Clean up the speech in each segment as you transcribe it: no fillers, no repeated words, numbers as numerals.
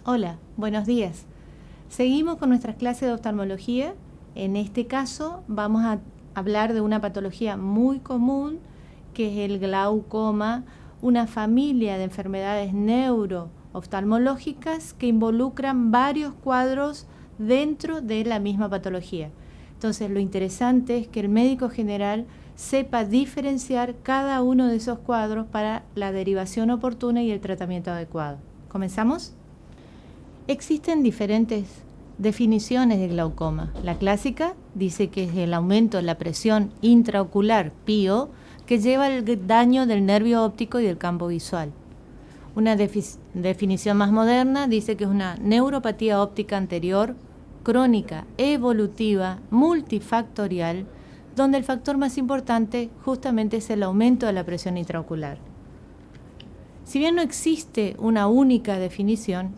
Hola, buenos días. Seguimos con nuestras clases de oftalmología. En este caso vamos a hablar de una patología muy común que es el glaucoma, una familia de enfermedades neurooftalmológicas que involucran varios cuadros dentro de la misma patología. Entonces lo interesante es que el médico general sepa diferenciar cada uno de esos cuadros para la derivación oportuna y el tratamiento adecuado. ¿Comenzamos? Existen diferentes definiciones de glaucoma. La clásica dice que es el aumento de la presión intraocular, PIO, que lleva al daño del nervio óptico y del campo visual. Una definición más moderna dice que es una neuropatía óptica anterior, crónica, evolutiva, multifactorial, donde el factor más importante justamente es el aumento de la presión intraocular. Si bien no existe una única definición,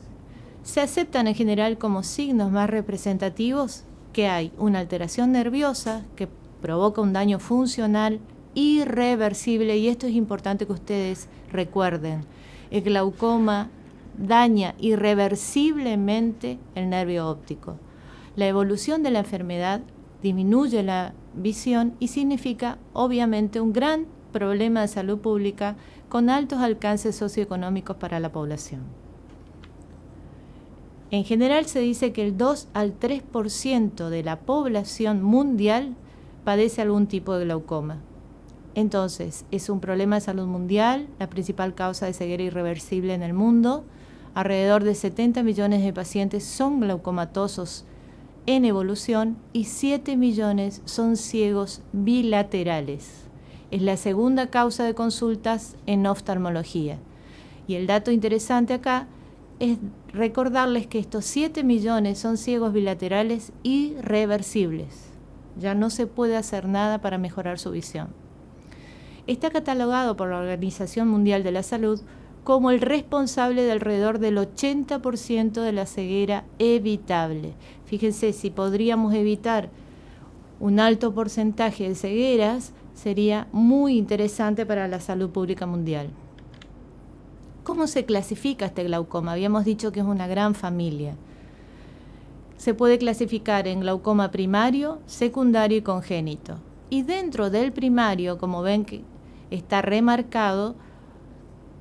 se aceptan en general como signos más representativos que hay una alteración nerviosa que provoca un daño funcional irreversible, y esto es importante que ustedes recuerden. El glaucoma daña irreversiblemente el nervio óptico. La evolución de la enfermedad disminuye la visión y significa obviamente un gran problema de salud pública con altos alcances socioeconómicos para la población. En general se dice que el 2 al 3% de la población mundial padece algún tipo de glaucoma. Entonces, es un problema de salud mundial, la principal causa de ceguera irreversible en el mundo. Alrededor de 70 millones de pacientes son glaucomatosos en evolución y 7 millones son ciegos bilaterales. Es la segunda causa de consultas en oftalmología. Y el dato interesante acá es recordarles que estos 7 millones son ciegos bilaterales irreversibles. Ya no se puede hacer nada para mejorar su visión. Está catalogado por la Organización Mundial de la Salud como el responsable de alrededor del 80% de la ceguera evitable. Fíjense, si podríamos evitar un alto porcentaje de cegueras, sería muy interesante para la salud pública mundial. ¿Cómo se clasifica este glaucoma? Habíamos dicho que es una gran familia. Se puede clasificar en glaucoma primario, secundario y congénito. Y dentro del primario, como ven que está remarcado,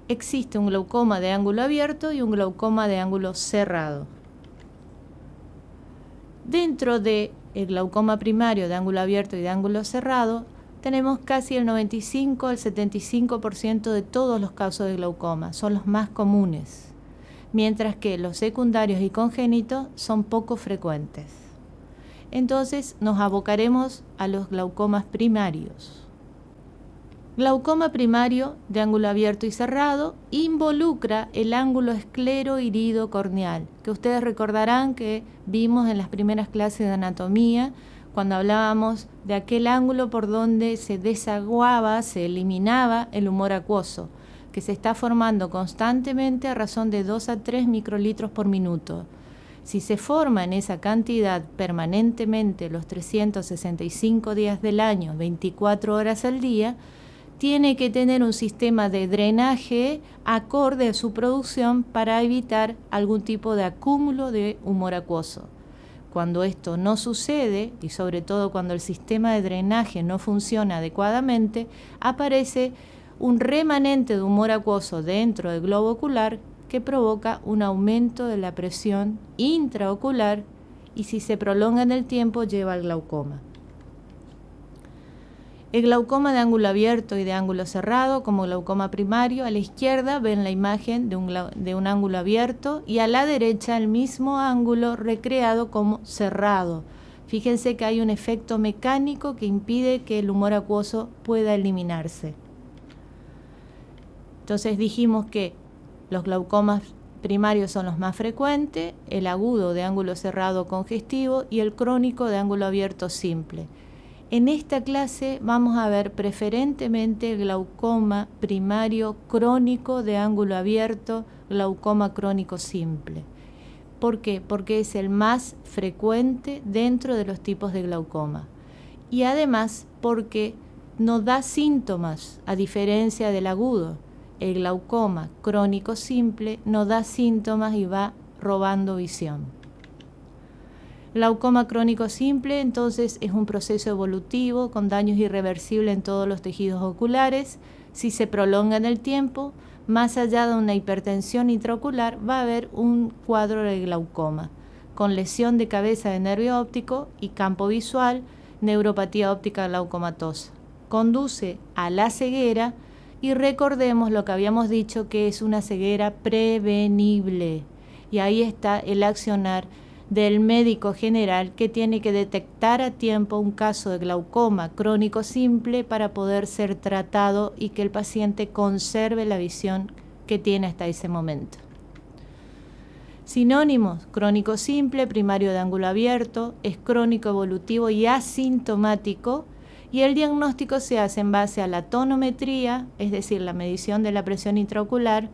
existe un glaucoma de ángulo abierto y un glaucoma de ángulo cerrado. Dentro del glaucoma primario de ángulo abierto y de ángulo cerrado, tenemos casi el 95 al 75% de todos los casos de glaucoma, son los más comunes, mientras que los secundarios y congénitos son poco frecuentes. Entonces nos abocaremos a los glaucomas primarios. Glaucoma primario de ángulo abierto y cerrado involucra el ángulo esclerohirido corneal, que ustedes recordarán que vimos en las primeras clases de anatomía, cuando hablábamos de aquel ángulo por donde se desaguaba, se eliminaba el humor acuoso, que se está formando constantemente a razón de 2 a 3 microlitros por minuto. Si se forma en esa cantidad permanentemente los 365 días del año, 24 horas al día, tiene que tener un sistema de drenaje acorde a su producción para evitar algún tipo de acúmulo de humor acuoso. Cuando esto no sucede, y sobre todo cuando el sistema de drenaje no funciona adecuadamente, aparece un remanente de humor acuoso dentro del globo ocular que provoca un aumento de la presión intraocular y, si se prolonga en el tiempo, lleva al glaucoma. El glaucoma de ángulo abierto y de ángulo cerrado, como glaucoma primario, a la izquierda ven la imagen de un ángulo abierto y a la derecha el mismo ángulo recreado como cerrado. Fíjense que hay un efecto mecánico que impide que el humor acuoso pueda eliminarse. Entonces dijimos que los glaucomas primarios son los más frecuentes, el agudo de ángulo cerrado congestivo y el crónico de ángulo abierto simple. En esta clase vamos a ver preferentemente el glaucoma primario crónico de ángulo abierto, glaucoma crónico simple. ¿Por qué? Porque es el más frecuente dentro de los tipos de glaucoma. Y además porque no da síntomas, a diferencia del agudo. El glaucoma crónico simple no da síntomas y va robando visión. Glaucoma crónico simple, entonces, es un proceso evolutivo con daños irreversibles en todos los tejidos oculares. Si se prolonga en el tiempo, más allá de una hipertensión intraocular, va a haber un cuadro de glaucoma, con lesión de cabeza de nervio óptico y campo visual, neuropatía óptica glaucomatosa. Conduce a la ceguera y recordemos lo que habíamos dicho, que es una ceguera prevenible. Y ahí está el accionar del médico general, que tiene que detectar a tiempo un caso de glaucoma crónico simple para poder ser tratado y que el paciente conserve la visión que tiene hasta ese momento. Sinónimos: crónico simple, primario de ángulo abierto, es crónico evolutivo y asintomático, y el diagnóstico se hace en base a la tonometría, es decir, la medición de la presión intraocular,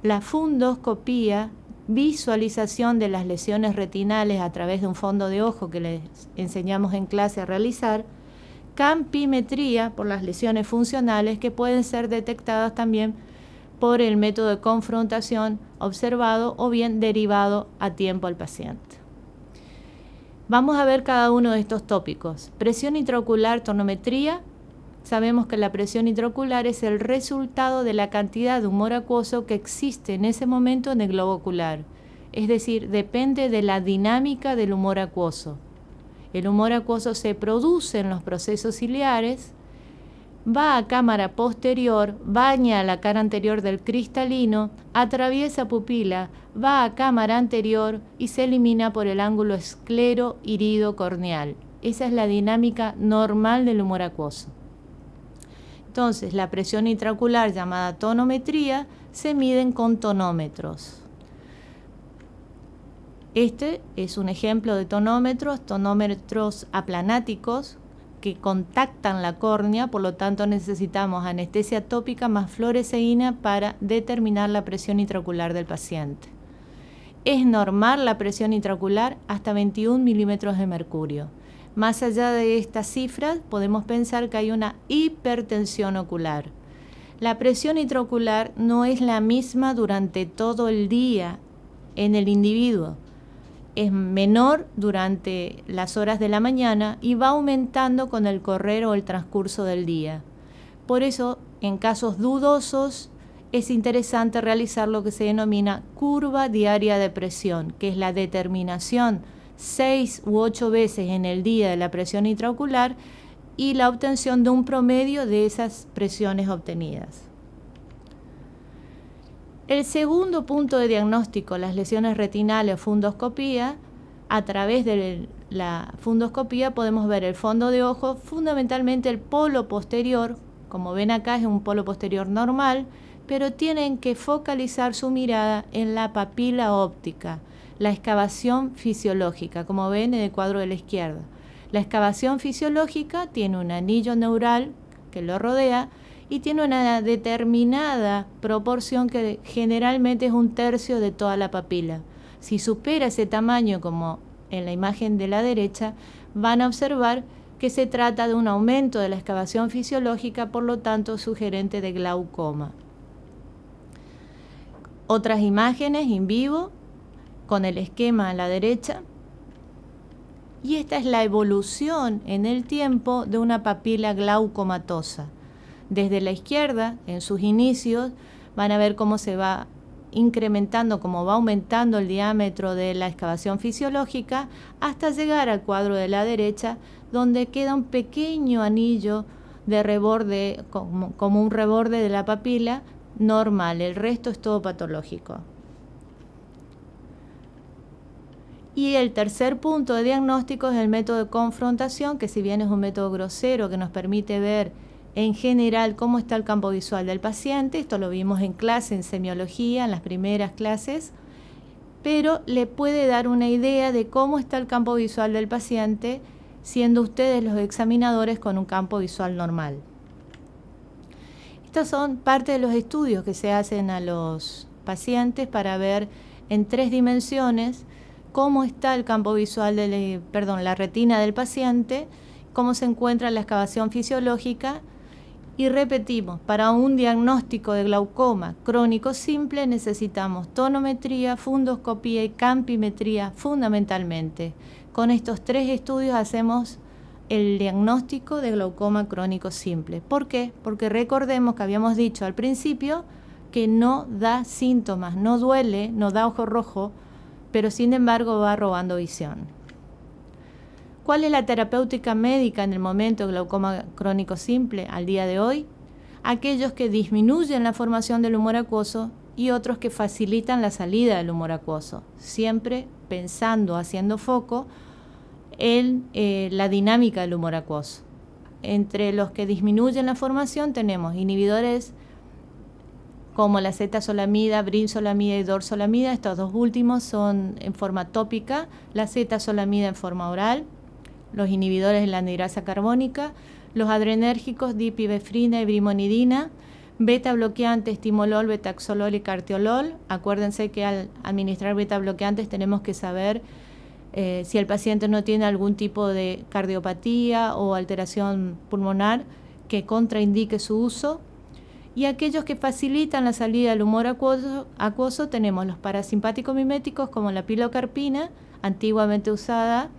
la fundoscopía, visualización de las lesiones retinales a través de un fondo de ojo que les enseñamos en clase a realizar, campimetría por las lesiones funcionales que pueden ser detectadas también por el método de confrontación observado o bien derivado a tiempo al paciente. Vamos a ver cada uno de estos tópicos. Presión intraocular, tonometría. Sabemos que la presión intraocular es el resultado de la cantidad de humor acuoso que existe en ese momento en el globo ocular. Es decir, depende de la dinámica del humor acuoso. El humor acuoso se produce en los procesos ciliares, va a cámara posterior, baña la cara anterior del cristalino, atraviesa pupila, va a cámara anterior y se elimina por el ángulo esclero-irido corneal. Esa es la dinámica normal del humor acuoso. Entonces, la presión intraocular, llamada tonometría, se miden con tonómetros. Este es un ejemplo de tonómetros aplanáticos que contactan la córnea, por lo tanto necesitamos anestesia tópica más fluoresceína para determinar la presión intraocular del paciente. Es normal la presión intraocular hasta 21 milímetros de mercurio. Más allá de estas cifras, podemos pensar que hay una hipertensión ocular. La presión intraocular no es la misma durante todo el día en el individuo. Es menor durante las horas de la mañana y va aumentando con el correr o el transcurso del día. Por eso, en casos dudosos, es interesante realizar lo que se denomina curva diaria de presión, que es la determinación 6 u 8 veces en el día de la presión intraocular y la obtención de un promedio de esas presiones obtenidas. El segundo punto de diagnóstico, las lesiones retinales o fundoscopía. A través de la fundoscopía podemos ver el fondo de ojo, fundamentalmente el polo posterior. Como ven acá es un polo posterior normal, pero tienen que focalizar su mirada en la papila óptica, la excavación fisiológica, como ven en el cuadro de la izquierda. La excavación fisiológica tiene un anillo neural que lo rodea y tiene una determinada proporción que generalmente es 1/3 de toda la papila. Si supera ese tamaño, como en la imagen de la derecha, van a observar que se trata de un aumento de la excavación fisiológica, por lo tanto sugerente de glaucoma. Otras imágenes in vivo con el esquema a la derecha. Y esta es la evolución en el tiempo de una papila glaucomatosa. Desde la izquierda, en sus inicios, van a ver cómo se va incrementando, cómo va aumentando el diámetro de la excavación fisiológica hasta llegar al cuadro de la derecha, donde queda un pequeño anillo de reborde, como un reborde de la papila normal. El resto es todo patológico. Y el tercer punto de diagnóstico es el método de confrontación, que si bien es un método grosero que nos permite ver en general cómo está el campo visual del paciente, esto lo vimos en clase en semiología, en las primeras clases, pero le puede dar una idea de cómo está el campo visual del paciente, siendo ustedes los examinadores con un campo visual normal. Estos son parte de los estudios que se hacen a los pacientes para ver en 3 dimensiones cómo está el campo visual la retina del paciente, cómo se encuentra la excavación fisiológica Y repetimos, para un diagnóstico de glaucoma crónico simple necesitamos tonometría, fundoscopía y campimetría fundamentalmente. Con estos 3 estudios hacemos el diagnóstico de glaucoma crónico simple. ¿Por qué? Porque recordemos que habíamos dicho al principio que no da síntomas, no duele, no da ojo rojo, pero sin embargo va robando visión. ¿Cuál es la terapéutica médica en el momento de glaucoma crónico simple al día de hoy? Aquellos que disminuyen la formación del humor acuoso y otros que facilitan la salida del humor acuoso, siempre pensando, haciendo foco en la dinámica del humor acuoso. Entre los que disminuyen la formación tenemos inhibidores como la acetazolamida, brinzolamida y dorzolamida. Estos 2 últimos son en forma tópica, la acetazolamida en forma oral, los inhibidores de la anhidrasa carbónica, los adrenérgicos dipivefrina y brimonidina, beta bloqueantes, timolol, betaxolol y cartiolol. Acuérdense que al administrar beta bloqueantes tenemos que saber si el paciente no tiene algún tipo de cardiopatía o alteración pulmonar que contraindique su uso. Y aquellos que facilitan la salida del humor acuoso tenemos los parasimpáticos miméticos como la pilocarpina, antiguamente usada,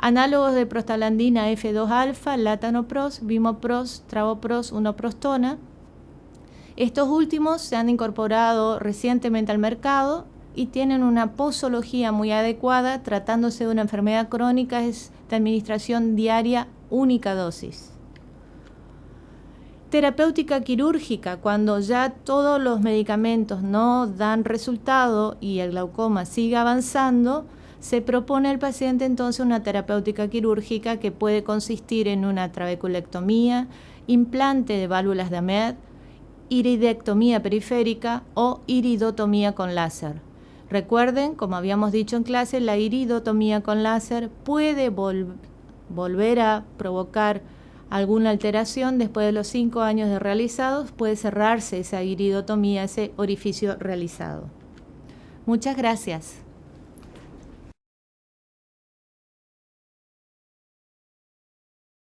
análogos de prostaglandina F2-alfa, latanoprost, vimoprost, travoprost, unoprostona. Estos últimos se han incorporado recientemente al mercado y tienen una posología muy adecuada. Tratándose de una enfermedad crónica, es de administración diaria, única dosis. Terapéutica quirúrgica, cuando ya todos los medicamentos no dan resultado y el glaucoma sigue avanzando, se propone al paciente entonces una terapéutica quirúrgica que puede consistir en una trabeculectomía, implante de válvulas de Ahmed, iridectomía periférica o iridotomía con láser. Recuerden, como habíamos dicho en clase, la iridotomía con láser puede volver a provocar alguna alteración después de los 5 años de realizados. Puede cerrarse esa iridotomía, ese orificio realizado. Muchas gracias.